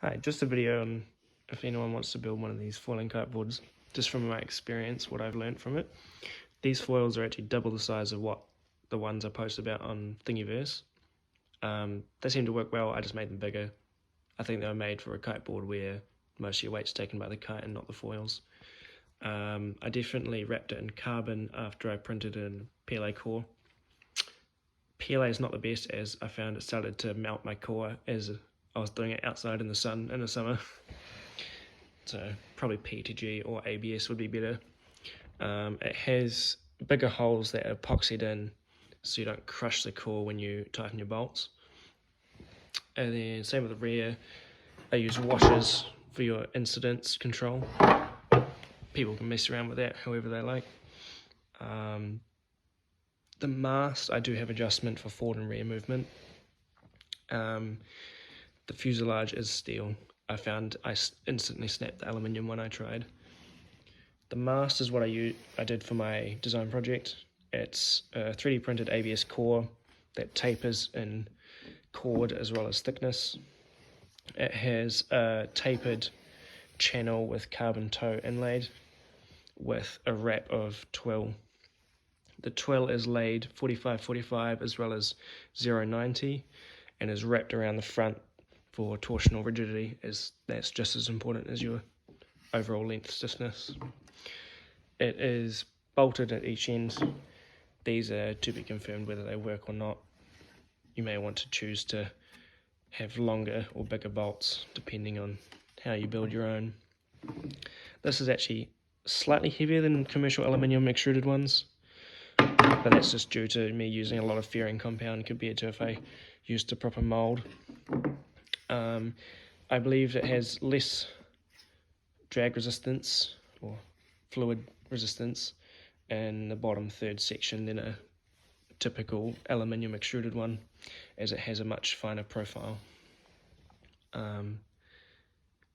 Hi, just a video on if anyone wants to build one of these foiling kiteboards, just from my experience, what I've learned from it. These foils are actually double the size of what the ones I post about on Thingiverse. They seem to work well. I just made them bigger. I think they were made for a kiteboard where most of your weight's taken by the kite and not the foils. I definitely wrapped it in carbon after I printed in PLA core. PLA is not the best, as I found it started to melt my core as I was doing it outside in the sun in the summer. So probably PTG or ABS would be better. It has bigger holes that are epoxied in so you don't crush the core when you tighten your bolts. And then same with the rear, I use washers for your incidence control. People can mess around with that however they like. The mast, I do have adjustment for forward and rear movement. The fuselage is steel. I found I instantly snapped the aluminium when I tried. The mast is what I did for my design project. It's a 3D printed ABS core that tapers in chord as well as thickness. It has a tapered channel with carbon toe inlaid with a wrap of twill. The twill is laid 45-45 as well as 0-90 and is wrapped around the front for torsional rigidity, as that's just as important as your overall length stiffness. It is bolted at each end. These are to be confirmed whether they work or not. You may want to choose to have longer or bigger bolts depending on how you build your own. This is actually slightly heavier than commercial aluminium extruded ones, but that's just due to me using a lot of fairing compound compared to if I used a proper mold. I believe it has less drag resistance or fluid resistance in the bottom third section than a typical aluminium extruded one, as it has a much finer profile.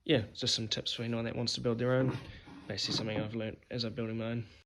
Yeah, just some tips for anyone that wants to build their own. Basically something I've learnt as I'm building mine.